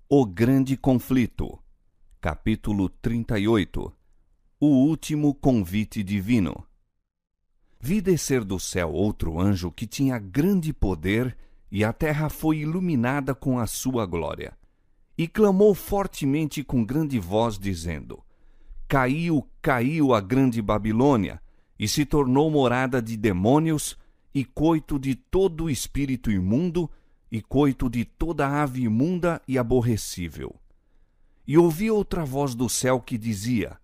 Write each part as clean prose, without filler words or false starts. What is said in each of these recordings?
O Grande Conflito, capítulo 38. O Último Convite Divino. Vi descer do céu outro anjo que tinha grande poder, e a terra foi iluminada com a sua glória. E clamou fortemente com grande voz, dizendo: Caiu, caiu a grande Babilônia, e se tornou morada de demônios, e coito de todo o espírito imundo, e coito de toda ave imunda e aborrecível. E ouvi outra voz do céu que dizia: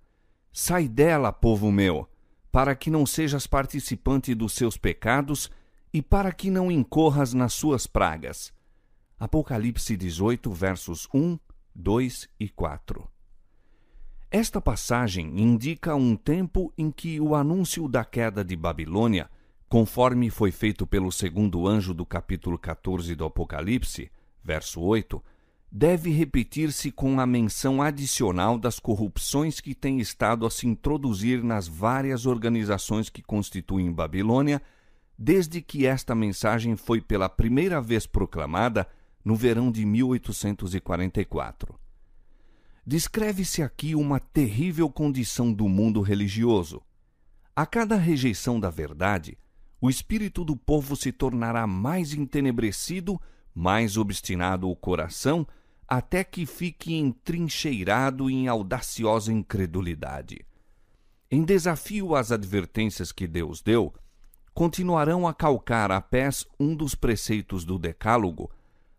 Sai dela, povo meu, para que não sejas participante dos seus pecados e para que não incorras nas suas pragas. Apocalipse 18, versos 1, 2 e 4. Esta passagem indica um tempo em que o anúncio da queda de Babilônia, conforme foi feito pelo segundo anjo do capítulo 14 do Apocalipse, verso 8, deve repetir-se com a menção adicional das corrupções que têm estado a se introduzir nas várias organizações que constituem Babilônia, desde que esta mensagem foi pela primeira vez proclamada no verão de 1844. Descreve-se aqui uma terrível condição do mundo religioso. A cada rejeição da verdade, o espírito do povo se tornará mais entenebrecido, mais obstinado o coração, até que fique entrincheirado em audaciosa incredulidade. Em desafio às advertências que Deus deu, continuarão a calcar a pés um dos preceitos do Decálogo,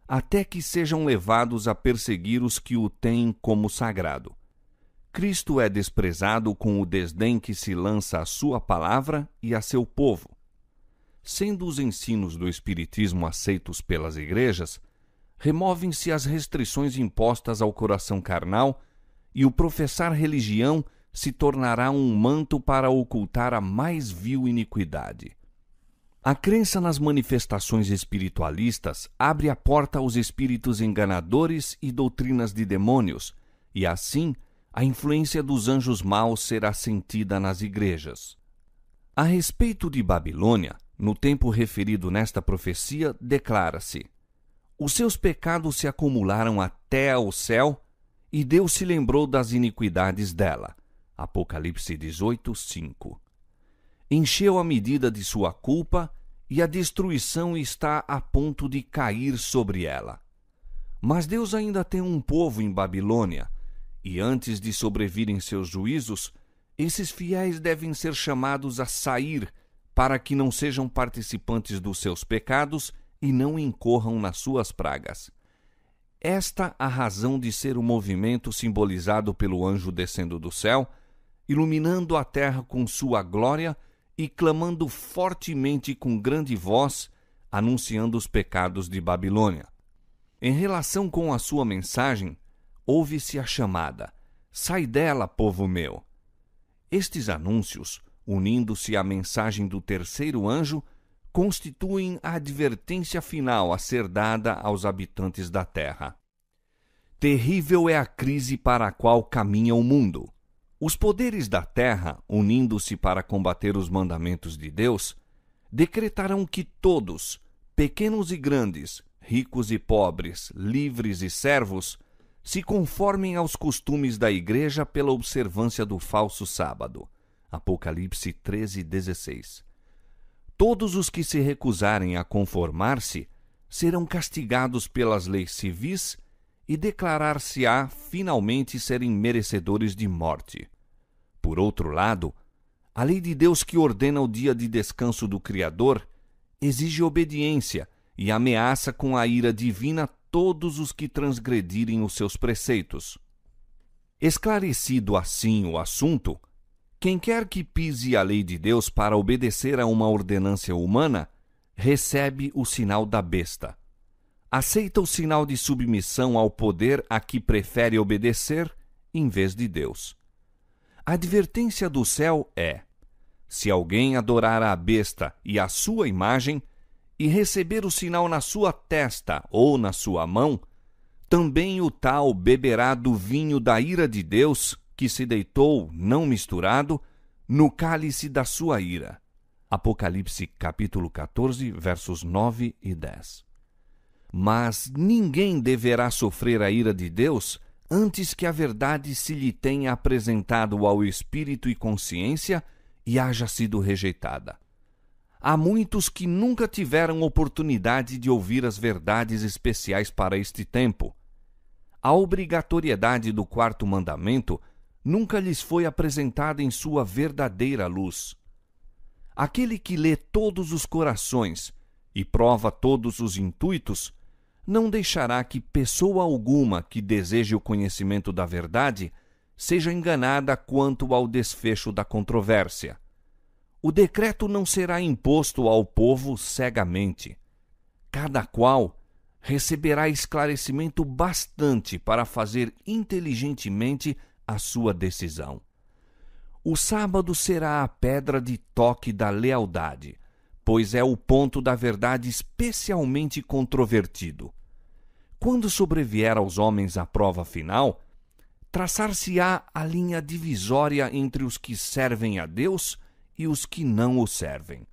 até que sejam levados a perseguir os que o têm como sagrado. Cristo é desprezado com o desdém que se lança à sua palavra e a seu povo. Sendo os ensinos do Espiritismo aceitos pelas igrejas, removem-se as restrições impostas ao coração carnal e o professar religião se tornará um manto para ocultar a mais vil iniquidade. A crença nas manifestações espiritualistas abre a porta aos espíritos enganadores e doutrinas de demônios, e assim a influência dos anjos maus será sentida nas igrejas. A respeito de Babilônia, no tempo referido nesta profecia, declara-se: Os seus pecados se acumularam até ao céu, e Deus se lembrou das iniquidades dela. Apocalipse 18, 5. Encheu a medida de sua culpa, e a destruição está a ponto de cair sobre ela. Mas Deus ainda tem um povo em Babilônia, e antes de sobrevirem seus juízos, esses fiéis devem ser chamados a sair, para que não sejam participantes dos seus pecados e não incorram nas suas pragas. Esta a razão de ser o movimento simbolizado pelo anjo descendo do céu, iluminando a terra com sua glória e clamando fortemente com grande voz, anunciando os pecados de Babilônia. Em relação com a sua mensagem, ouve-se a chamada: Sai dela, povo meu! Estes anúncios, unindo-se à mensagem do terceiro anjo, constituem a advertência final a ser dada aos habitantes da terra. Terrível é a crise para a qual caminha o mundo. Os poderes da terra, unindo-se para combater os mandamentos de Deus, decretarão que todos, pequenos e grandes, ricos e pobres, livres e servos, se conformem aos costumes da igreja pela observância do falso sábado. Apocalipse 13, 16. Todos os que se recusarem a conformar-se serão castigados pelas leis civis e declarar-se-á finalmente serem merecedores de morte. Por outro lado, a lei de Deus que ordena o dia de descanso do Criador exige obediência e ameaça com a ira divina todos os que transgredirem os seus preceitos. Esclarecido assim o assunto, quem quer que pise a lei de Deus para obedecer a uma ordenância humana, recebe o sinal da besta. Aceita o sinal de submissão ao poder a que prefere obedecer em vez de Deus. A advertência do céu é: se alguém adorar a besta e a sua imagem, e receber o sinal na sua testa ou na sua mão, também o tal beberá do vinho da ira de Deus, que se deitou, não misturado, no cálice da sua ira. Apocalipse capítulo 14, versos 9 e 10. Mas ninguém deverá sofrer a ira de Deus antes que a verdade se lhe tenha apresentado ao espírito e consciência e haja sido rejeitada. Há muitos que nunca tiveram oportunidade de ouvir as verdades especiais para este tempo. A obrigatoriedade do quarto mandamento nunca lhes foi apresentada em sua verdadeira luz. Aquele que lê todos os corações e prova todos os intuitos não deixará que pessoa alguma que deseje o conhecimento da verdade seja enganada quanto ao desfecho da controvérsia. O decreto não será imposto ao povo cegamente. Cada qual receberá esclarecimento bastante para fazer inteligentemente a sua decisão. O sábado será a pedra de toque da lealdade, pois é o ponto da verdade especialmente controvertido. Quando sobrevier aos homens a prova final, traçar-se-á a linha divisória entre os que servem a Deus e os que não o servem.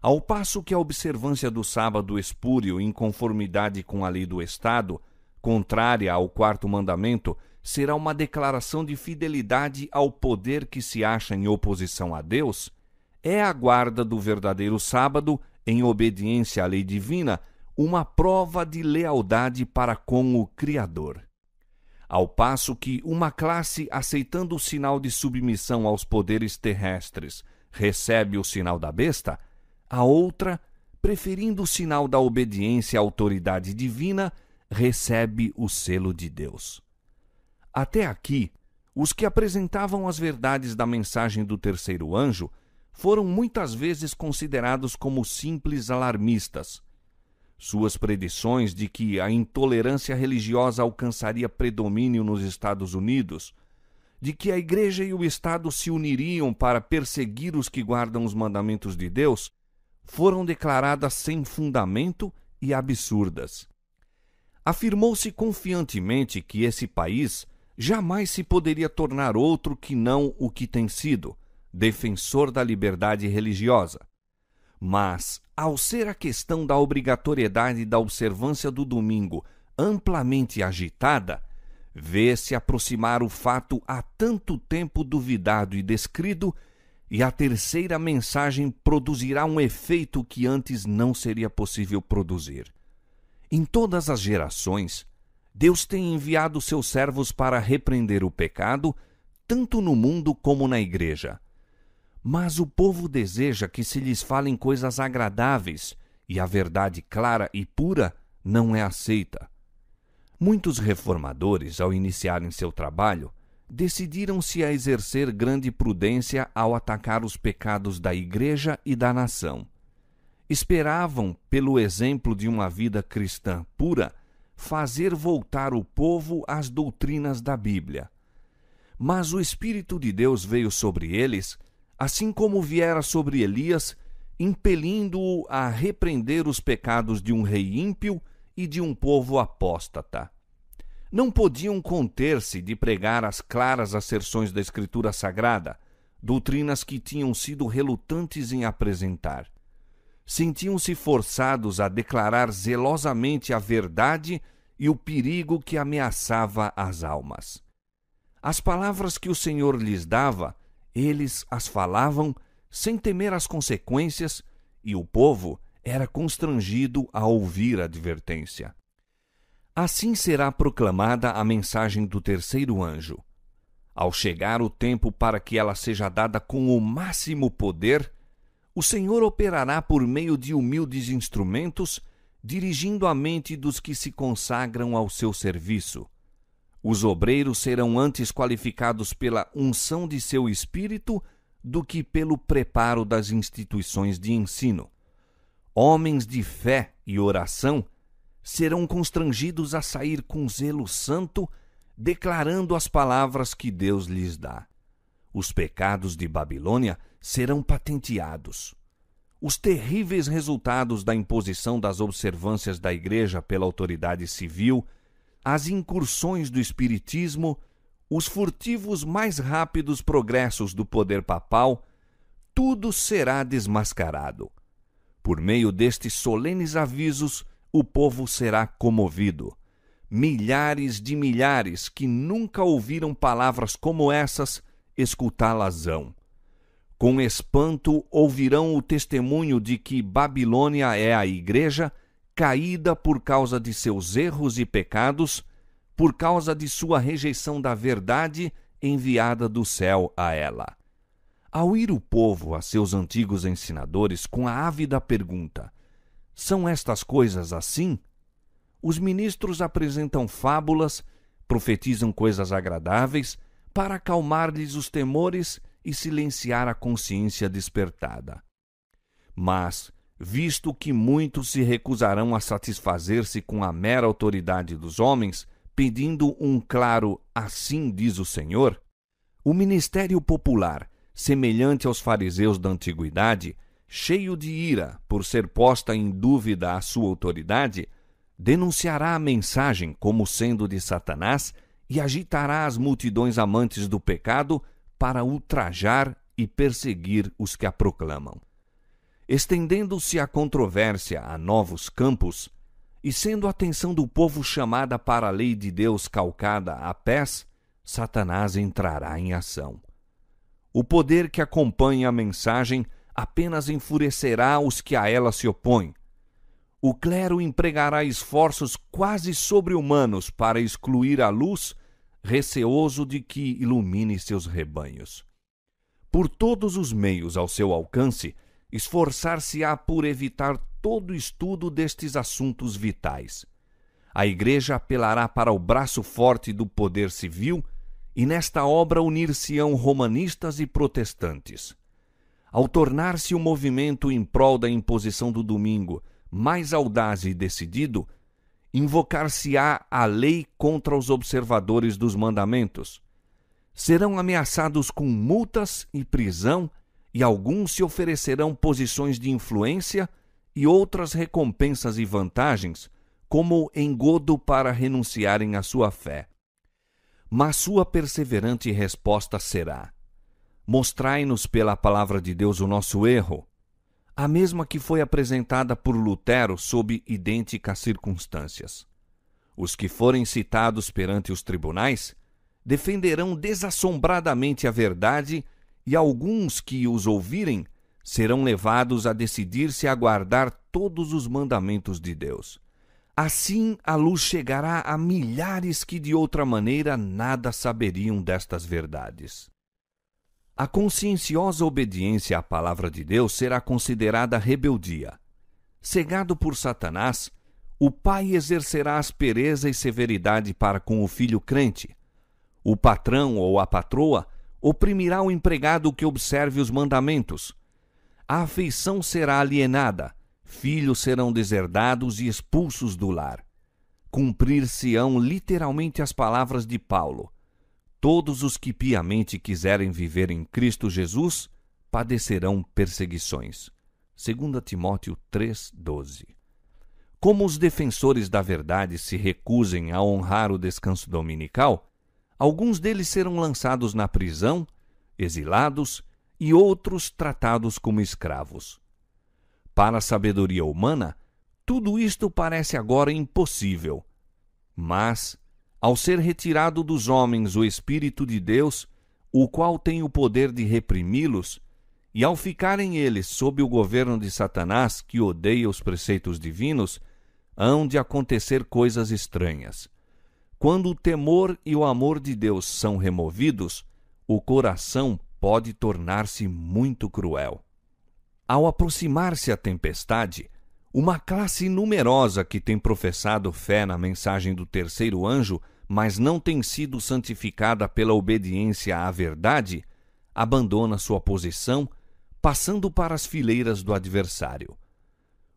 Ao passo que a observância do sábado espúrio em conformidade com a lei do Estado, contrária ao quarto mandamento, será uma declaração de fidelidade ao poder que se acha em oposição a Deus, é a guarda do verdadeiro sábado, em obediência à lei divina, uma prova de lealdade para com o Criador. Ao passo que uma classe, aceitando o sinal de submissão aos poderes terrestres, recebe o sinal da besta, a outra, preferindo o sinal da obediência à autoridade divina, recebe o selo de Deus. Até aqui, os que apresentavam as verdades da mensagem do terceiro anjo foram muitas vezes considerados como simples alarmistas. Suas predições de que a intolerância religiosa alcançaria predomínio nos Estados Unidos, de que a Igreja e o Estado se uniriam para perseguir os que guardam os mandamentos de Deus, foram declaradas sem fundamento e absurdas. Afirmou-se confiantemente que esse país jamais se poderia tornar outro que não o que tem sido, defensor da liberdade religiosa. Mas, ao ser a questão da obrigatoriedade da observância do domingo amplamente agitada, vê-se aproximar o fato há tanto tempo duvidado e descrido, e a terceira mensagem produzirá um efeito que antes não seria possível produzir. Em todas as gerações, Deus tem enviado seus servos para repreender o pecado, tanto no mundo como na Igreja. Mas o povo deseja que se lhes falem coisas agradáveis, e a verdade clara e pura não é aceita. Muitos reformadores, ao iniciarem seu trabalho, decidiram-se a exercer grande prudência ao atacar os pecados da Igreja e da nação. Esperavam, pelo exemplo de uma vida cristã pura, fazer voltar o povo às doutrinas da Bíblia. Mas o Espírito de Deus veio sobre eles, assim como viera sobre Elias, impelindo-o a repreender os pecados de um rei ímpio e de um povo apóstata. Não podiam conter-se de pregar as claras asserções da Escritura Sagrada, doutrinas que tinham sido relutantes em apresentar. Sentiam-se forçados a declarar zelosamente a verdade e o perigo que ameaçava as almas. As palavras que o Senhor lhes dava, eles as falavam sem temer as consequências, e o povo era constrangido a ouvir a advertência. Assim será proclamada a mensagem do terceiro anjo. Ao chegar o tempo para que ela seja dada com o máximo poder, o Senhor operará por meio de humildes instrumentos, dirigindo a mente dos que se consagram ao seu serviço. Os obreiros serão antes qualificados pela unção de seu espírito do que pelo preparo das instituições de ensino. Homens de fé e oração serão constrangidos a sair com zelo santo, declarando as palavras que Deus lhes dá. Os pecados de Babilônia serão patenteados. Os terríveis resultados da imposição das observâncias da Igreja pela autoridade civil, as incursões do espiritismo, os furtivos mais rápidos progressos do poder papal, tudo será desmascarado. Por meio destes solenes avisos, o povo será comovido. Milhares de milhares que nunca ouviram palavras como essas, escutá-las-ão. Com espanto ouvirão o testemunho de que Babilônia é a igreja caída por causa de seus erros e pecados, por causa de sua rejeição da verdade enviada do céu a ela. Ao ir o povo a seus antigos ensinadores com a ávida pergunta: são estas coisas assim? Os ministros apresentam fábulas, profetizam coisas agradáveis, para acalmar-lhes os temores e silenciar a consciência despertada. Mas, visto que muitos se recusarão a satisfazer-se com a mera autoridade dos homens, pedindo um claro "assim diz o Senhor", o ministério popular, semelhante aos fariseus da antiguidade, cheio de ira por ser posta em dúvida a sua autoridade, denunciará a mensagem como sendo de Satanás e agitará as multidões amantes do pecado para ultrajar e perseguir os que a proclamam. Estendendo-se a controvérsia a novos campos, e sendo a atenção do povo chamada para a lei de Deus calcada a pés, Satanás entrará em ação. O poder que acompanha a mensagem apenas enfurecerá os que a ela se opõem. O clero empregará esforços quase sobre-humanos para excluir a luz, receoso de que ilumine seus rebanhos. Por todos os meios ao seu alcance, esforçar-se-á por evitar todo estudo destes assuntos vitais. A Igreja apelará para o braço forte do poder civil e nesta obra unir-se-ão romanistas e protestantes. Ao tornar-se o movimento em prol da imposição do domingo mais audaz e decidido, invocar-se-á a lei contra os observadores dos mandamentos. Serão ameaçados com multas e prisão, e alguns se oferecerão posições de influência e outras recompensas e vantagens, como engodo para renunciarem à sua fé. Mas sua perseverante resposta será: mostrai-nos pela palavra de Deus o nosso erro, a mesma que foi apresentada por Lutero sob idênticas circunstâncias. Os que forem citados perante os tribunais defenderão desassombradamente a verdade, e alguns que os ouvirem serão levados a decidir-se a guardar todos os mandamentos de Deus. Assim a luz chegará a milhares que de outra maneira nada saberiam destas verdades. A conscienciosa obediência à palavra de Deus será considerada rebeldia. Cegado por Satanás, o pai exercerá aspereza e severidade para com o filho crente. O patrão ou a patroa oprimirá o empregado que observe os mandamentos. A afeição será alienada, filhos serão deserdados e expulsos do lar. Cumprir-se-ão literalmente as palavras de Paulo: todos os que piamente quiserem viver em Cristo Jesus padecerão perseguições. 2 Timóteo 3:12. Como os defensores da verdade se recusem a honrar o descanso dominical, alguns deles serão lançados na prisão, exilados, e outros tratados como escravos. Para a sabedoria humana, tudo isto parece agora impossível. Mas, ao ser retirado dos homens o Espírito de Deus, o qual tem o poder de reprimi-los, e ao ficarem eles sob o governo de Satanás, que odeia os preceitos divinos, hão de acontecer coisas estranhas. Quando o temor e o amor de Deus são removidos, o coração pode tornar-se muito cruel. Ao aproximar-se a tempestade, uma classe numerosa que tem professado fé na mensagem do terceiro anjo, mas não tem sido santificada pela obediência à verdade, abandona sua posição, passando para as fileiras do adversário.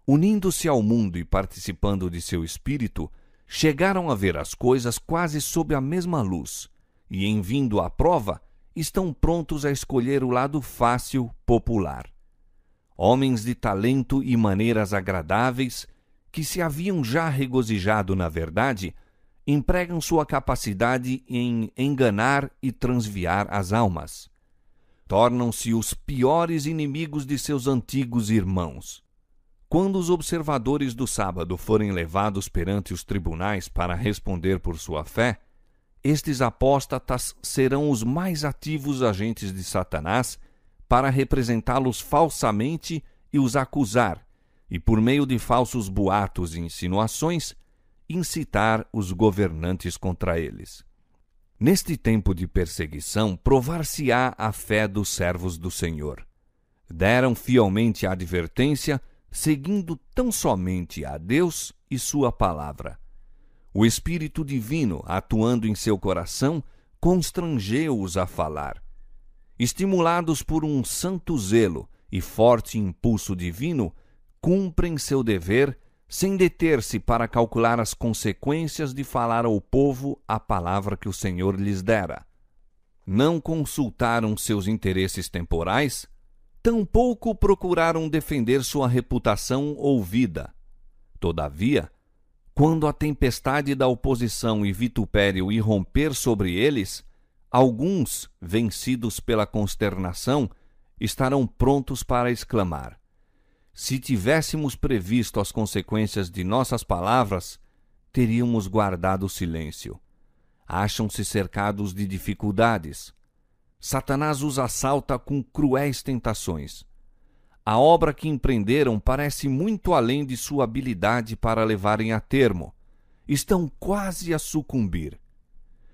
Unindo-se ao mundo e participando de seu espírito, chegaram a ver as coisas quase sob a mesma luz, e, em vindo à prova, estão prontos a escolher o lado fácil, popular. Homens de talento e maneiras agradáveis, que se haviam já regozijado na verdade, empregam sua capacidade em enganar e transviar as almas. Tornam-se os piores inimigos de seus antigos irmãos. Quando os observadores do sábado forem levados perante os tribunais para responder por sua fé, estes apóstatas serão os mais ativos agentes de Satanás para representá-los falsamente e os acusar, e por meio de falsos boatos e insinuações, incitar os governantes contra eles. Neste tempo de perseguição, provar-se-á a fé dos servos do Senhor. Deram fielmente a advertência, seguindo tão somente a Deus e sua palavra. O Espírito Divino, atuando em seu coração, constrangeu-os a falar. Estimulados por um santo zelo e forte impulso divino, cumprem seu dever sem deter-se para calcular as consequências de falar ao povo a palavra que o Senhor lhes dera. Não consultaram seus interesses temporais, tampouco procuraram defender sua reputação ou vida. Todavia, quando a tempestade da oposição e vitupério irromper sobre eles, alguns, vencidos pela consternação, estarão prontos para exclamar: se tivéssemos previsto as consequências de nossas palavras, teríamos guardado silêncio. Acham-se cercados de dificuldades. Satanás os assalta com cruéis tentações. A obra que empreenderam parece muito além de sua habilidade para levarem a termo. Estão quase a sucumbir.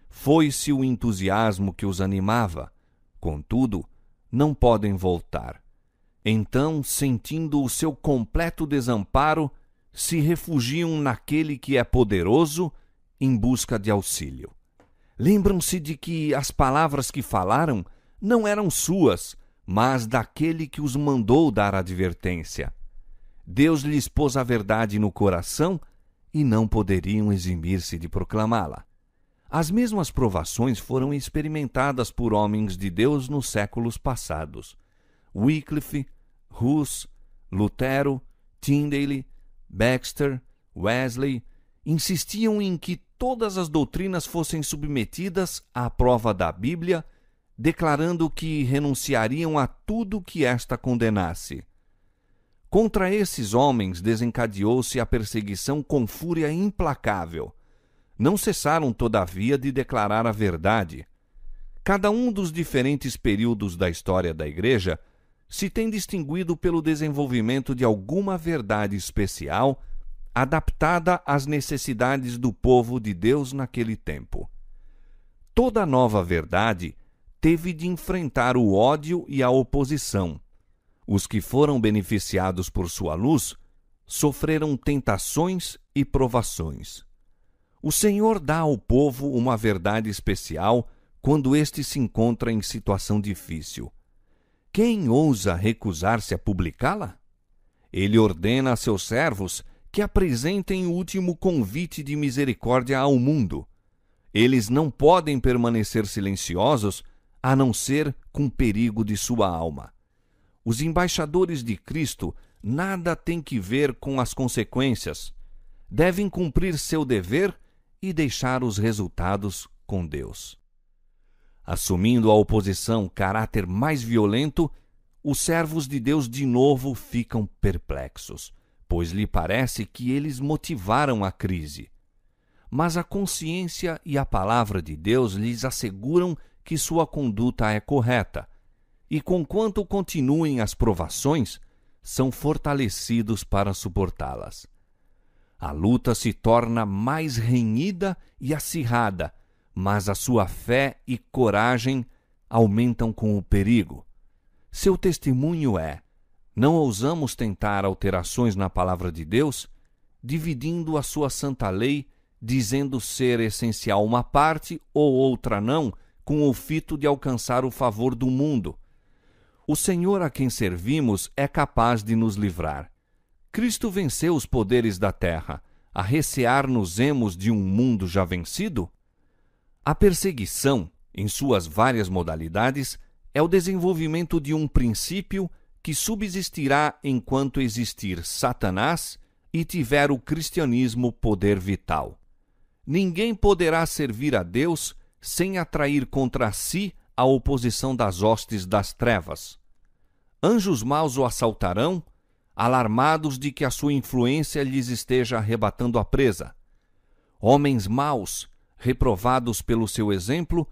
Foi-se o entusiasmo que os animava. Contudo, não podem voltar. Então, sentindo o seu completo desamparo, se refugiam naquele que é poderoso em busca de auxílio. Lembram-se de que as palavras que falaram não eram suas, mas daquele que os mandou dar advertência. Deus lhes pôs a verdade no coração e não poderiam eximir-se de proclamá-la. As mesmas provações foram experimentadas por homens de Deus nos séculos passados. Wycliffe, Hus, Lutero, Tyndale, Baxter, Wesley insistiam em que todas as doutrinas fossem submetidas à prova da Bíblia, declarando que renunciariam a tudo que esta condenasse. Contra esses homens desencadeou-se a perseguição com fúria implacável. Não cessaram, todavia, de declarar a verdade. Cada um dos diferentes períodos da história da Igreja se tem distinguido pelo desenvolvimento de alguma verdade especial adaptada às necessidades do povo de Deus naquele tempo. Toda nova verdade teve de enfrentar o ódio e a oposição. Os que foram beneficiados por sua luz sofreram tentações e provações. O Senhor dá ao povo uma verdade especial quando este se encontra em situação difícil. Quem ousa recusar-se a publicá-la? Ele ordena a seus servos que apresentem o último convite de misericórdia ao mundo. Eles não podem permanecer silenciosos a não ser com perigo de sua alma. Os embaixadores de Cristo nada têm que ver com as consequências. Devem cumprir seu dever e deixar os resultados com Deus. Assumindo a oposição caráter mais violento, os servos de Deus de novo ficam perplexos, pois lhe parece que eles motivaram a crise. Mas a consciência e a palavra de Deus lhes asseguram que sua conduta é correta, e conquanto continuem as provações, são fortalecidos para suportá-las. A luta se torna mais renhida e acirrada, mas a sua fé e coragem aumentam com o perigo. Seu testemunho é: não ousamos tentar alterações na palavra de Deus, dividindo a sua santa lei, dizendo ser essencial uma parte ou outra não, com o fito de alcançar o favor do mundo. O Senhor a quem servimos é capaz de nos livrar. Cristo venceu os poderes da terra. A recear-nos-emos de um mundo já vencido? A perseguição, em suas várias modalidades, é o desenvolvimento de um princípio que subsistirá enquanto existir Satanás e tiver o cristianismo poder vital. Ninguém poderá servir a Deus sem atrair contra si a oposição das hostes das trevas. Anjos maus o assaltarão, alarmados de que a sua influência lhes esteja arrebatando a presa. Homens maus, reprovados pelo seu exemplo,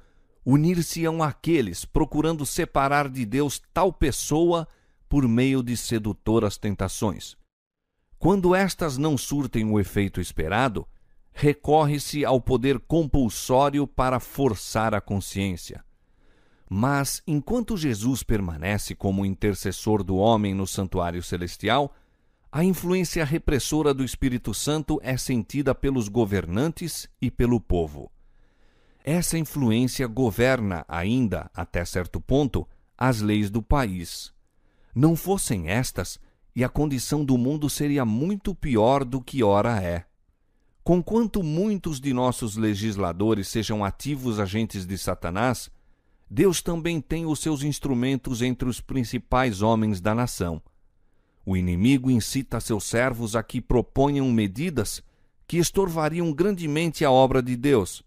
unir-se-ão àqueles procurando separar de Deus tal pessoa por meio de sedutoras tentações. Quando estas não surtem o efeito esperado, recorre-se ao poder compulsório para forçar a consciência. Mas, enquanto Jesus permanece como intercessor do homem no santuário celestial, a influência repressora do Espírito Santo é sentida pelos governantes e pelo povo. Essa influência governa ainda, até certo ponto, as leis do país. Não fossem estas, e a condição do mundo seria muito pior do que ora é. Conquanto muitos de nossos legisladores sejam ativos agentes de Satanás, Deus também tem os seus instrumentos entre os principais homens da nação. O inimigo incita seus servos a que proponham medidas que estorvariam grandemente a obra de Deus.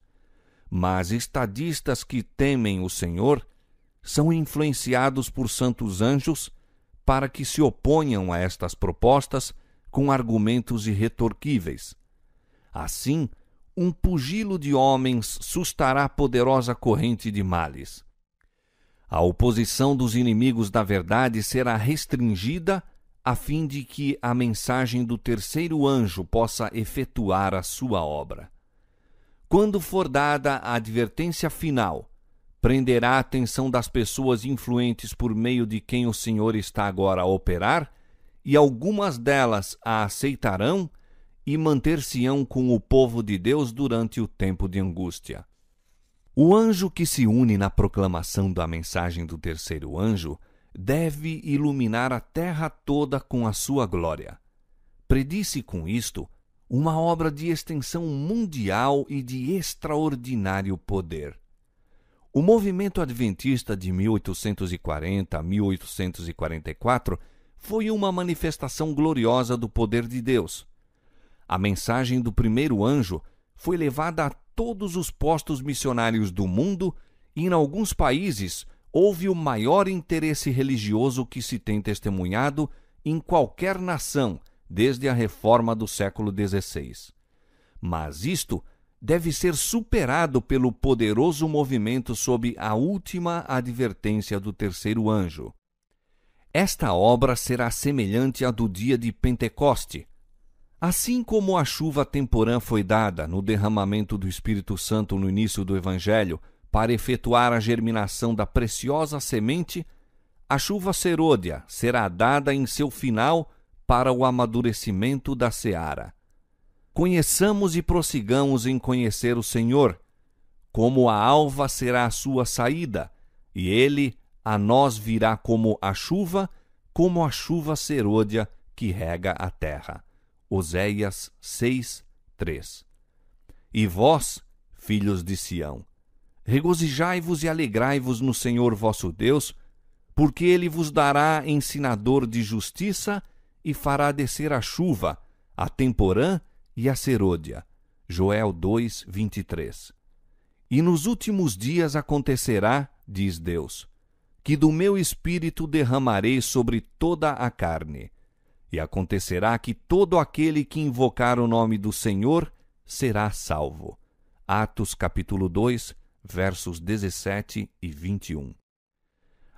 Mas estadistas que temem o Senhor são influenciados por santos anjos para que se oponham a estas propostas com argumentos irretorquíveis. Assim, um pugilo de homens sustará poderosa corrente de males. A oposição dos inimigos da verdade será restringida a fim de que a mensagem do terceiro anjo possa efetuar a sua obra. Quando for dada a advertência final, prenderá a atenção das pessoas influentes por meio de quem o Senhor está agora a operar, e algumas delas a aceitarão e manter-se-ão com o povo de Deus durante o tempo de angústia. O anjo que se une na proclamação da mensagem do terceiro anjo deve iluminar a terra toda com a sua glória. Predisse com isto uma obra de extensão mundial e de extraordinário poder. O movimento adventista de 1840 a 1844 foi uma manifestação gloriosa do poder de Deus. A mensagem do primeiro anjo foi levada a todos os postos missionários do mundo e, em alguns países, houve o maior interesse religioso que se tem testemunhado em qualquer nação desde a reforma do século XVI. Mas isto deve ser superado pelo poderoso movimento sob a última advertência do terceiro anjo. Esta obra será semelhante à do dia de Pentecoste. Assim como a chuva temporã foi dada no derramamento do Espírito Santo no início do Evangelho para efetuar a germinação da preciosa semente, a chuva serôdia será dada em seu final para o amadurecimento da seara. Conheçamos e prossigamos em conhecer o Senhor, como a alva será a sua saída, e ele a nós virá como a chuva serôdia que rega a terra. Oséias 6, 3. E vós, filhos de Sião, regozijai-vos e alegrai-vos no Senhor vosso Deus, porque ele vos dará ensinador de justiça e fará descer a chuva, a temporã e a serôdia. Joel 2, 23. E nos últimos dias acontecerá, diz Deus, que do meu espírito derramarei sobre toda a carne. E acontecerá que todo aquele que invocar o nome do Senhor será salvo. Atos capítulo 2, versos 17 e 21.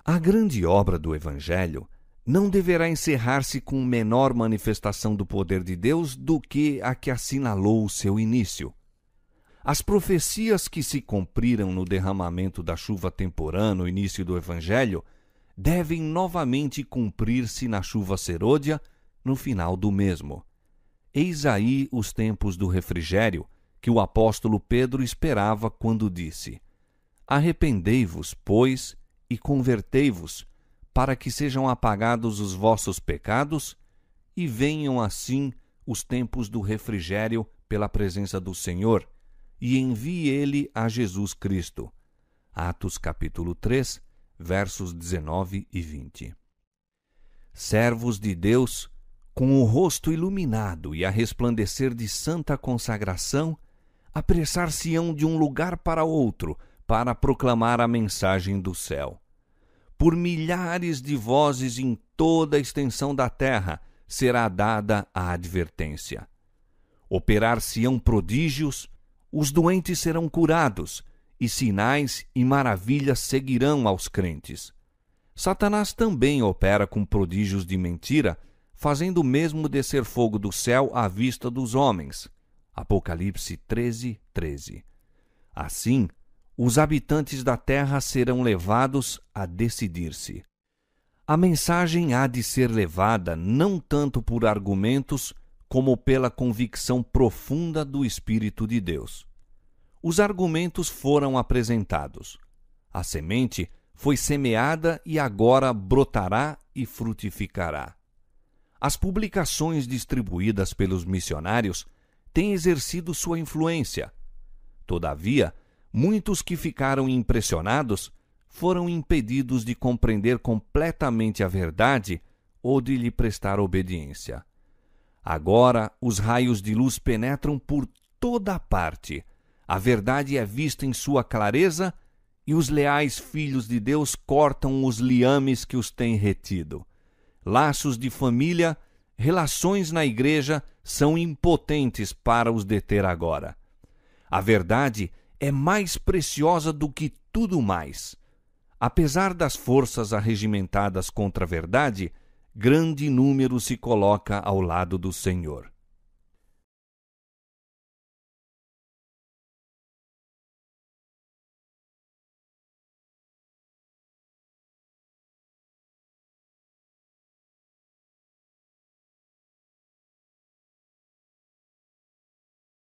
A grande obra do Evangelho não deverá encerrar-se com menor manifestação do poder de Deus do que a que assinalou o seu início. As profecias que se cumpriram no derramamento da chuva temporã no início do Evangelho devem novamente cumprir-se na chuva serôdia no final do mesmo. Eis aí os tempos do refrigério que o apóstolo Pedro esperava quando disse: Arrependei-vos, pois, e convertei-vos, para que sejam apagados os vossos pecados e venham assim os tempos do refrigério pela presença do Senhor, e envie ele a Jesus Cristo. Atos capítulo 3, versos 19 e 20. Servos de Deus, com o rosto iluminado e a resplandecer de santa consagração, apressar-se-ão de um lugar para outro para proclamar a mensagem do céu. Por milhares de vozes em toda a extensão da terra será dada a advertência. Operar-se-ão prodígios, os doentes serão curados, e sinais e maravilhas seguirão aos crentes. Satanás também opera com prodígios de mentira, fazendo mesmo descer fogo do céu à vista dos homens. Apocalipse 13:13. Assim, os habitantes da terra serão levados a decidir-se. A mensagem há de ser levada não tanto por argumentos, como pela convicção profunda do Espírito de Deus. Os argumentos foram apresentados. A semente foi semeada e agora brotará e frutificará. As publicações distribuídas pelos missionários têm exercido sua influência. Todavia, muitos que ficaram impressionados foram impedidos de compreender completamente a verdade ou de lhe prestar obediência. Agora, os raios de luz penetram por toda a parte. A verdade é vista em sua clareza e os leais filhos de Deus cortam os liames que os têm retido. Laços de família, relações na igreja são impotentes para os deter agora. A verdade é mais preciosa do que tudo mais. Apesar das forças arregimentadas contra a verdade, grande número se coloca ao lado do Senhor.